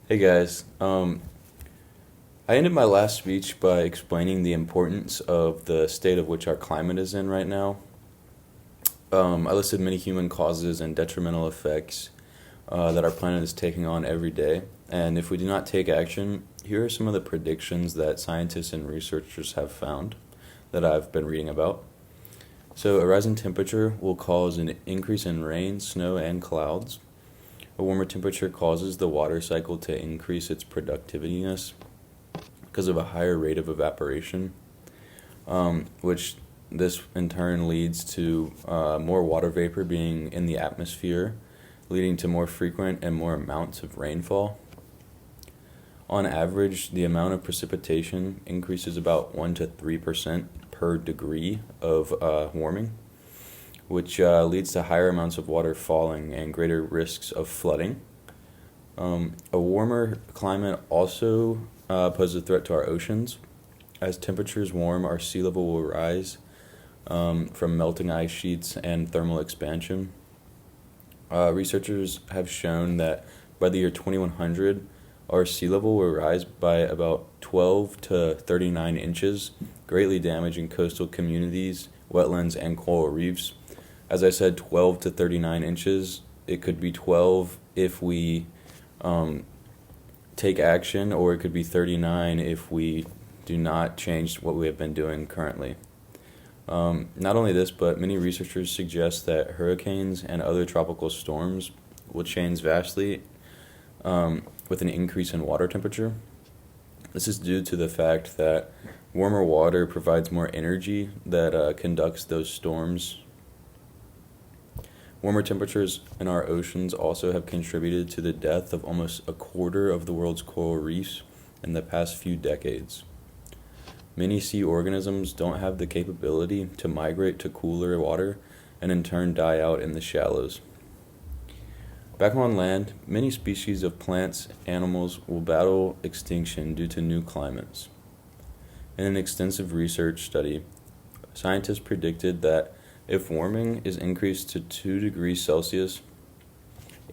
Hey guys, I ended my last speech by explaining the importance of the state of which our climate is in right now. I listed many human causes and detrimental effects that our planet is taking on every day. And if we do not take action, here are some of the predictions that scientists and researchers have found that I've been reading about. So, a rising temperature will cause an increase in rain, snow, and clouds. A warmer temperature causes the water cycle to increase its productiveness because of a higher rate of evaporation, which this in turn leads to more water vapor being in the atmosphere, leading to more frequent and more amounts of rainfall. On average, the amount of precipitation increases about 1 to 3% per degree of warming, which leads to higher amounts of water falling and greater risks of flooding. A warmer climate also poses a threat to our oceans. As temperatures warm, our sea level will rise from melting ice sheets and thermal expansion. Researchers have shown that by the year 2100, our sea level will rise by about 12 to 39 inches, greatly damaging coastal communities, wetlands, and coral reefs. As I said, 12 to 39 inches. It could be 12 if we take action, or it could be 39 if we do not change what we have been doing currently. Not only this, but many researchers suggest that hurricanes and other tropical storms will change vastly with an increase in water temperature. This is due to the fact that warmer water provides more energy that conducts those storms. Warmer temperatures in our oceans also have contributed to the death of almost a quarter of the world's coral reefs in the past few decades. Many sea organisms don't have the capability to migrate to cooler water and in turn die out in the shallows. Back on land, many species of plants, animals will battle extinction due to new climates. In an extensive research study, scientists predicted that if warming is increased to 2 degrees Celsius,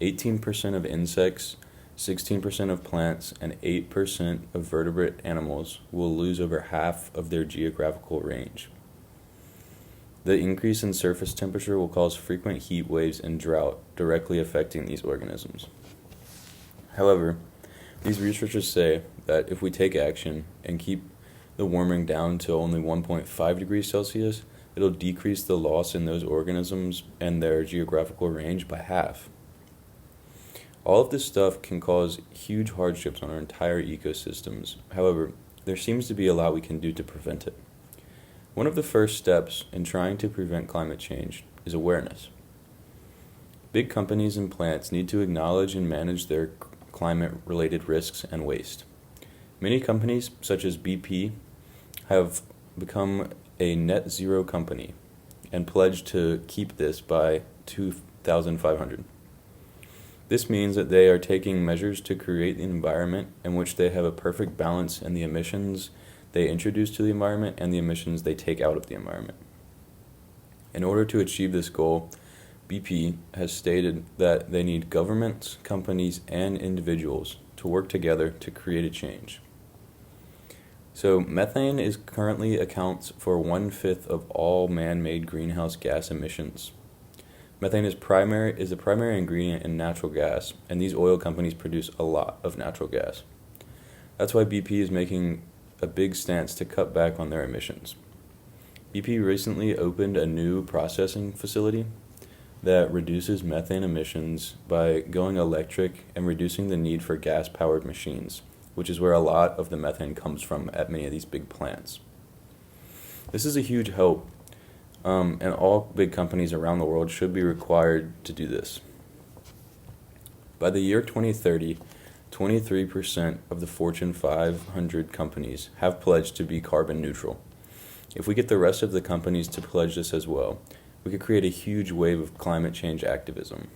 18% of insects, 16% of plants, and 8% of vertebrate animals will lose over half of their geographical range. The increase in surface temperature will cause frequent heat waves and drought, directly affecting these organisms. However, these researchers say that if we take action and keep the warming down to only 1.5 degrees Celsius, it'll decrease the loss in those organisms and their geographical range by half. All of this stuff can cause huge hardships on our entire ecosystems. However, there seems to be a lot we can do to prevent it. One of the first steps in trying to prevent climate change is awareness. Big companies and plants need to acknowledge and manage their climate-related risks and waste. Many companies, such as BP, have become a net zero company and pledged to keep this by 2500. This means that they are taking measures to create the environment in which they have a perfect balance in the emissions they introduce to the environment and the emissions they take out of the environment. In order to achieve this goal, BP has stated that they need governments, companies, and individuals to work together to create a change. So methane is currently accounts for 1/5 of all man-made greenhouse gas emissions. Methane is a primary ingredient in natural gas, and these oil companies produce a lot of natural gas. That's why BP is making a big stance to cut back on their emissions. BP recently opened a new processing facility that reduces methane emissions by going electric and reducing the need for gas-powered machines, which is where a lot of the methane comes from at many of these big plants. This is a huge help, and all big companies around the world should be required to do this. By the year 2030, 23% of the Fortune 500 companies have pledged to be carbon neutral. If we get the rest of the companies to pledge this as well, we could create a huge wave of climate change activism.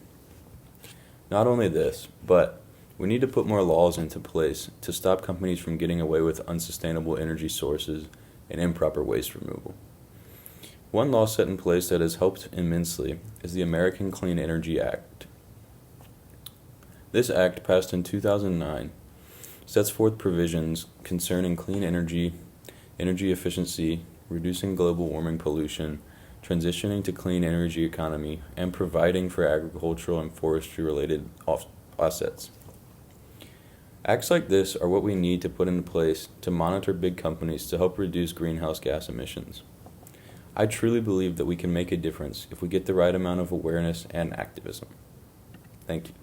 Not only this, but we need to put more laws into place to stop companies from getting away with unsustainable energy sources and improper waste removal. One law set in place that has helped immensely is the American Clean Energy Act. This act, passed in 2009, sets forth provisions concerning clean energy, energy efficiency, reducing global warming pollution, transitioning to clean energy economy, and providing for agricultural and forestry related offsets. Acts like this are what we need to put into place to monitor big companies to help reduce greenhouse gas emissions. I truly believe that we can make a difference if we get the right amount of awareness and activism. Thank you.